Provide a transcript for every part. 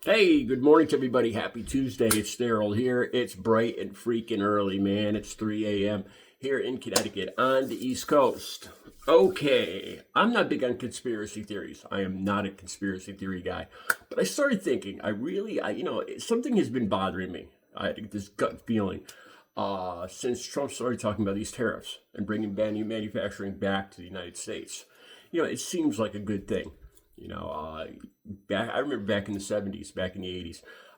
Hey, good morning to everybody. Happy Tuesday. It's Daryl here. It's bright and freaking early, man. It's 3 a.m. here in Connecticut on the East Coast. Okay, I'm not big on conspiracy theories. I am not a conspiracy theory guy. But I started thinking, something has been bothering me. I had this gut feeling since Trump started talking about these tariffs and bringing manufacturing back to the United States. It seems like a good thing. I remember back in the 70s, back in the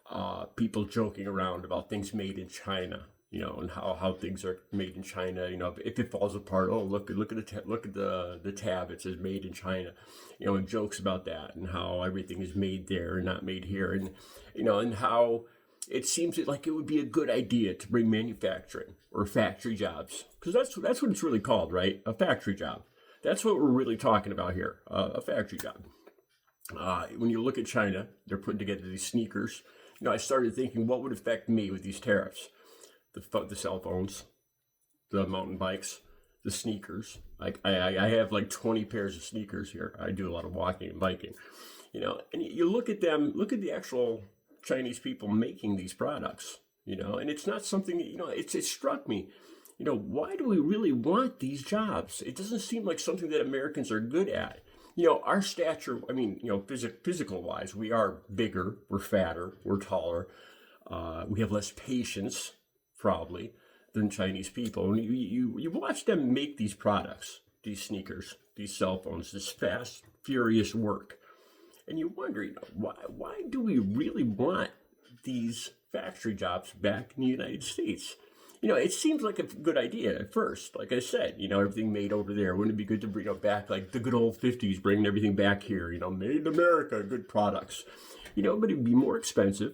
80s, people joking around about things made in China, and how things are made in China. If it falls apart, oh look at the tab, it says made in China, and jokes about that and how everything is made there and not made here, and how it seems like it would be a good idea to bring manufacturing or factory jobs, because that's what it's really called, right? A factory job. That's what we're really talking about here, a factory job. When you look at China, they're putting together these sneakers. I started thinking, what would affect me with these tariffs? The cell phones, the mountain bikes, the sneakers. I have like 20 pairs of sneakers here. I do a lot of walking and biking. And you look at them, look at the actual Chinese people making these products. And it's not something, it struck me. Why do we really want these jobs? It doesn't seem like something that Americans are good at. Our stature, physical wise, we are bigger, we're fatter, we're taller, we have less patience, probably, than Chinese people. And you watch them make these products, these sneakers, these cell phones, this fast, furious work. And you wonder, why do we really want these factory jobs back in the United States? It seems like a good idea at first. Like I said, everything made over there. Wouldn't it be good to bring it back like the good old 50s, bringing everything back here, made in America, good products. But it'd be more expensive.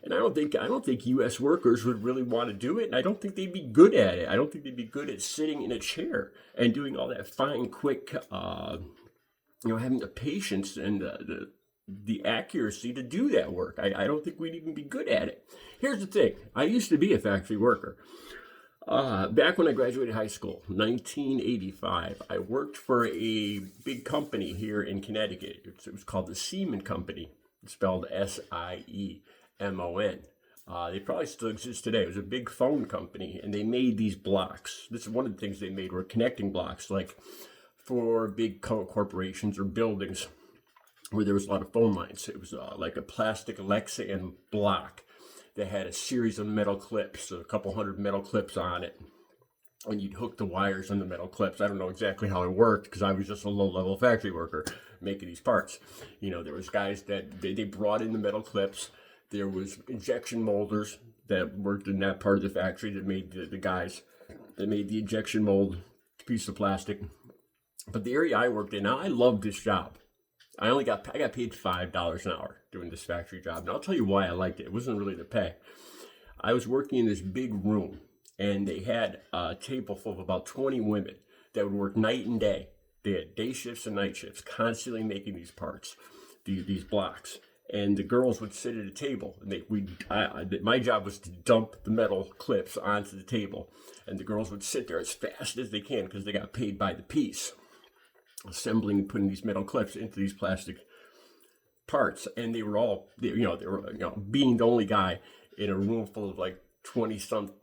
And I don't think U.S. workers would really want to do it. And I don't think they'd be good at it. I don't think they'd be good at sitting in a chair and doing all that fine, quick, having the patience and the accuracy to do that work. I don't think we'd even be good at it. Here's the thing. I used to be a factory worker. Back when I graduated high school, 1985, I worked for a big company here in Connecticut. It was called the Seaman Company. It's spelled Siemon. They probably still exist today. It was a big phone company, and they made these blocks. This is one of the things they made were connecting blocks, like for big corporations or buildings where there was a lot of phone lines. It was like a plastic Lexan block that had a series of metal clips, a couple hundred metal clips on it. And you'd hook the wires on the metal clips. I don't know exactly how it worked because I was just a low-level factory worker making these parts. There was guys that they brought in the metal clips. There was injection molders that worked in that part of the factory that made the guys that made the injection mold piece of plastic. But the area I worked in, now I loved this job. I got paid $5 an hour doing this factory job. And I'll tell you why I liked it. It wasn't really the pay. I was working in this big room, and they had a table full of about 20 women that would work night and day. They had day shifts and night shifts, constantly making these parts, these blocks. And the girls would sit at a table, and my job was to dump the metal clips onto the table, and the girls would sit there as fast as they can because they got paid by the piece, assembling and putting these metal clips into these plastic parts. And they were being the only guy in a room full of like 20 something,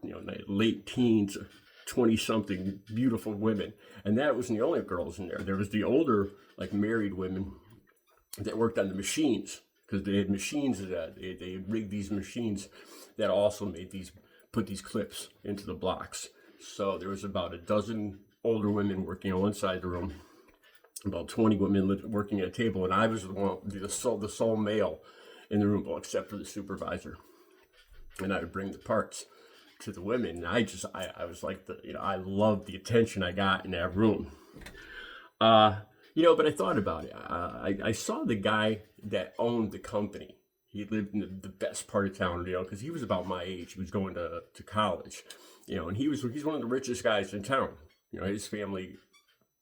late teens, 20 something beautiful women. And that wasn't the only girls in there. There was the older, like married women that worked on the machines, because they had machines that they rigged these machines that also put these clips into the blocks. So there was about a dozen older women working on one side of the room, about 20 women working at a table, and I was the sole male in the room, except for the supervisor. And I would bring the parts to the women, and I was like, I loved the attention I got in that room. But I thought about it. I saw the guy that owned the company. He lived in the best part of town, because he was about my age. He was going to college, and he's one of the richest guys in town. His family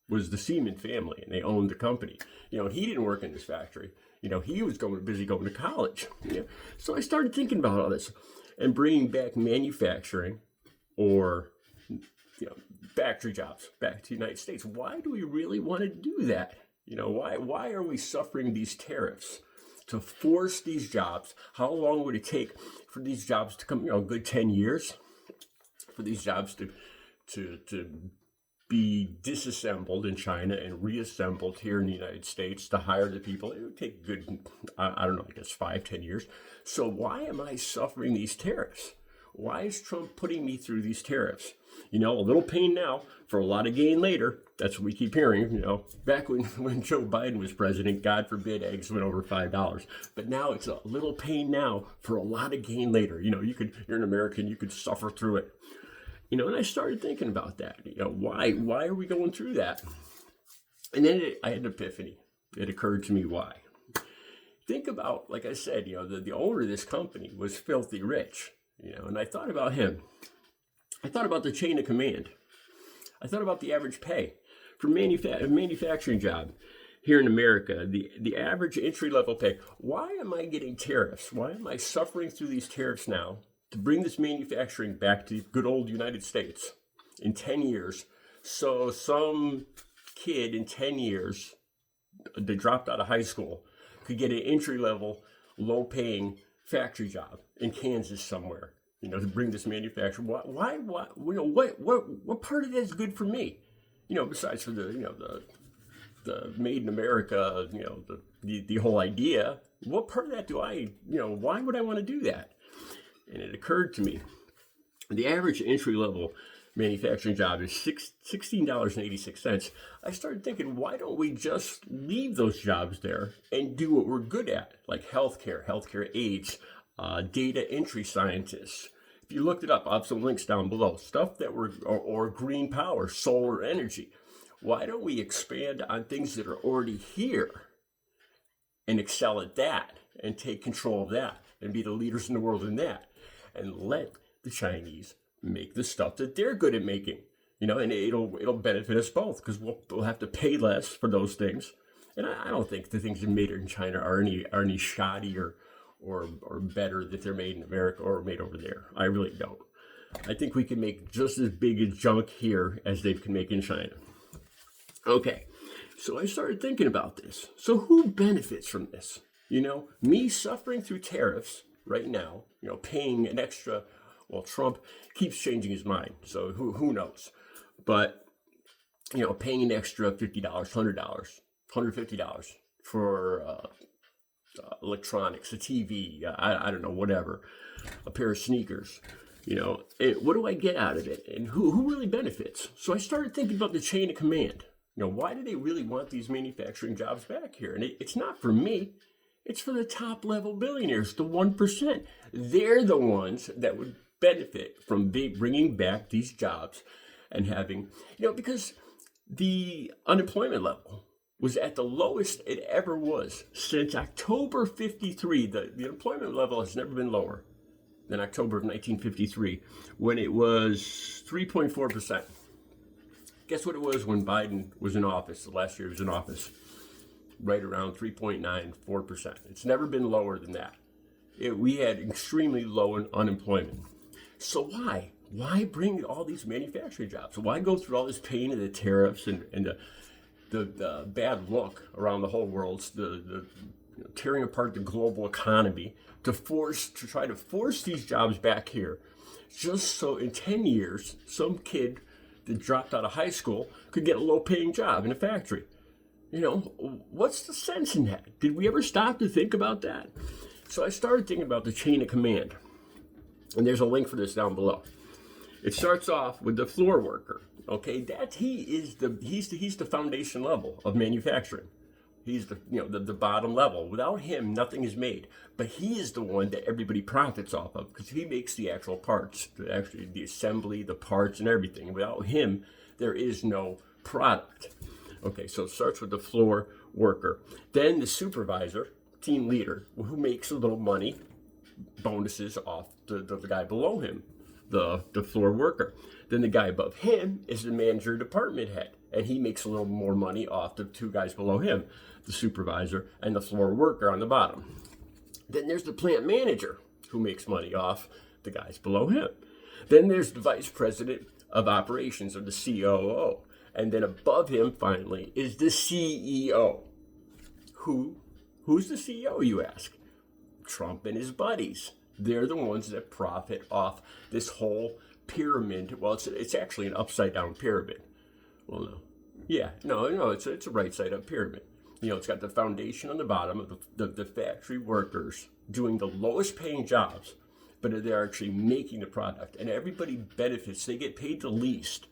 was the Seaman family, and they owned the company. And he didn't work in this factory. He was busy going to college. So I started thinking about all this and bringing back manufacturing or factory jobs back to the United States. Why do we really want to do that? Why are we suffering these tariffs to force these jobs. How long would it take for these jobs to come? A good 10 years for these jobs to be disassembled in China and reassembled here in the United States to hire the people. It would take good, I don't know, I guess 5-10 years. So why am I suffering these tariffs? Why is Trump putting me through these tariffs? A little pain now for a lot of gain later. That's what we keep hearing. Back when Joe Biden was president, God forbid eggs went over $5. But now it's a little pain now for a lot of gain later. You're an American, you could suffer through it. And I started thinking about that. Why are we going through that? And then I had an epiphany. It occurred to me why. Think about, like I said, the owner of this company was filthy rich. And I thought about him. I thought about the chain of command. I thought about the average pay for a manufacturing job here in America. The average entry-level pay. Why am I getting tariffs? Why am I suffering through these tariffs now to bring this manufacturing back to the good old United States in 10 years? So some kid in 10 years that dropped out of high school could get an entry-level, low-paying factory job in Kansas somewhere, to bring this manufacturing. Why, what part of that is good for me? Besides for the made in America, the whole idea, what part of that do I, why would I want to do that? And it occurred to me, the average entry-level manufacturing job is $16.86. I started thinking, why don't we just leave those jobs there and do what we're good at, like healthcare aides, data entry scientists. If you looked it up, I'll have some links down below. Stuff that or green power, solar energy. Why don't we expand on things that are already here and excel at that and take control of that and be the leaders in the world in that, and let the Chinese make the stuff that they're good at making, and it'll benefit us both because we'll have to pay less for those things. And I don't think the things that are made in China are any shoddy or better that they're made in America or made over there. I really don't. I think we can make just as big a junk here as they can make in China. Okay, so I started thinking about this. So who benefits from this? Me suffering through tariffs right now, paying an extra, well, Trump keeps changing his mind, so who knows? But, paying an extra $50, $100, $150 for electronics, a TV, I don't know, whatever, a pair of sneakers, what do I get out of it? And who really benefits? So I started thinking about the chain of command. Why do they really want these manufacturing jobs back here? And it's not for me. It's for the top level billionaires, the 1%. They're the ones that would benefit from bringing back these jobs and having, because the unemployment level was at the lowest it ever was since October 53. The unemployment level has never been lower than October of 1953, when it was 3.4%. Guess what it was when Biden was in office, the last year he was in office? Right around 3.94%. It's never been lower than that. We had extremely low unemployment. So why? Why bring all these manufacturing jobs? Why go through all this pain of the tariffs and the bad look around the whole world, the tearing apart the global economy to try to force these jobs back here, just so in 10 years some kid that dropped out of high school could get a low-paying job in a factory? What's the sense in that? Did we ever stop to think about that? So I started thinking about the chain of command, and there's a link for this down below. It starts off with the floor worker. Okay, he's the foundation level of manufacturing. He's the bottom level. Without him, nothing is made. But he is the one that everybody profits off of because he makes the actual parts, the assembly, the parts, and everything. Without him, there is no product. Okay, so it starts with the floor worker. Then the supervisor, team leader, who makes a little money, bonuses off the guy below him, the floor worker. Then the guy above him is the manager, department head, and he makes a little more money off the two guys below him, the supervisor and the floor worker on the bottom. Then there's the plant manager, who makes money off the guys below him. Then there's the vice president of operations, or the COO. And then above him, finally, is the CEO, who Who's the CEO, you ask? Trump and his buddies. They're the ones that profit off this whole pyramid. Well, it's actually an upside down pyramid. Well, no. Yeah, no, it's a right side up pyramid. It's got the foundation on the bottom of the factory workers doing the lowest paying jobs, but they're actually making the product, and everybody benefits. They get paid the least,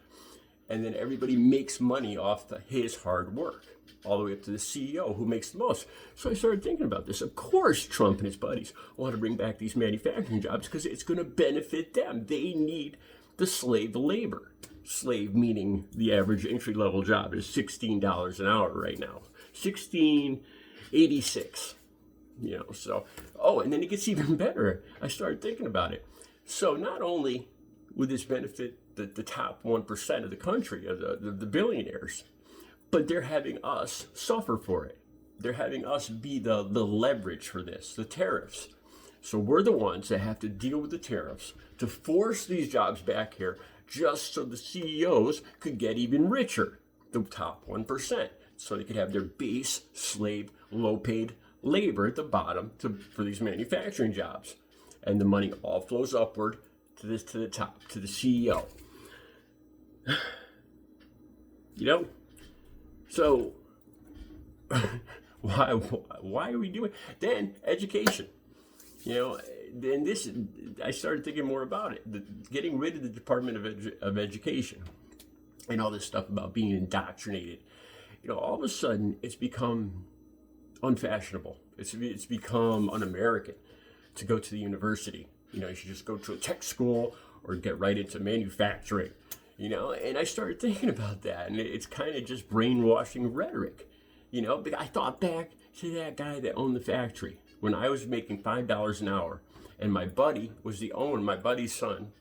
and then everybody makes money off his hard work, all the way up to the CEO who makes the most. So I started thinking about this. Of course, Trump and his buddies want to bring back these manufacturing jobs because it's going to benefit them. They need the slave labor. Slave meaning the average entry level job is $16 an hour right now. $16.86. So, and then it gets even better. I started thinking about it. So not only would this benefit the top 1% of the country, of the billionaires, but they're having us suffer for it. They're having us be the leverage for this, the tariffs. So we're the ones that have to deal with the tariffs to force these jobs back here just so the CEOs could get even richer, the top 1%, so they could have their base slave, low-paid labor at the bottom for these manufacturing jobs. And the money all flows upward to the top, to the CEO. So why are we doing? Then education. Then I started thinking more about it. Getting rid of the Department of Education and all this stuff about being indoctrinated. All of a sudden it's become unfashionable. It's become un-American to go to the university. You should just go to a tech school or get right into manufacturing. And I started thinking about that, and it's kind of just brainwashing rhetoric. But I thought back to that guy that owned the factory when I was making $5 an hour, and my buddy was the owner. My buddy's son,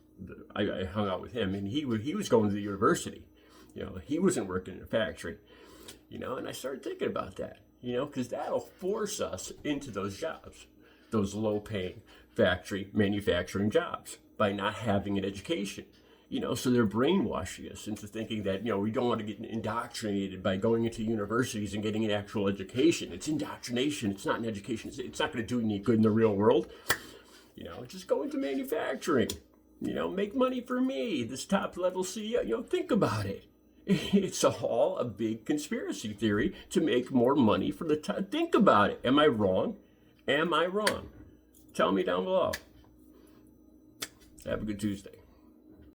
I hung out with him, and he was going to the university. He wasn't working in a factory. And I started thinking about that. Because that'll force us into those jobs, those low-paying factory manufacturing jobs, by not having an education. So they're brainwashing us into thinking that, we don't want to get indoctrinated by going into universities and getting an actual education. It's indoctrination. It's not an education. It's not going to do any good in the real world. Just go into manufacturing. Make money for me, this top-level CEO. Think about it. It's all a big conspiracy theory to make more money for the top. Think about it. Am I wrong? Am I wrong? Tell me down below. Have a good Tuesday.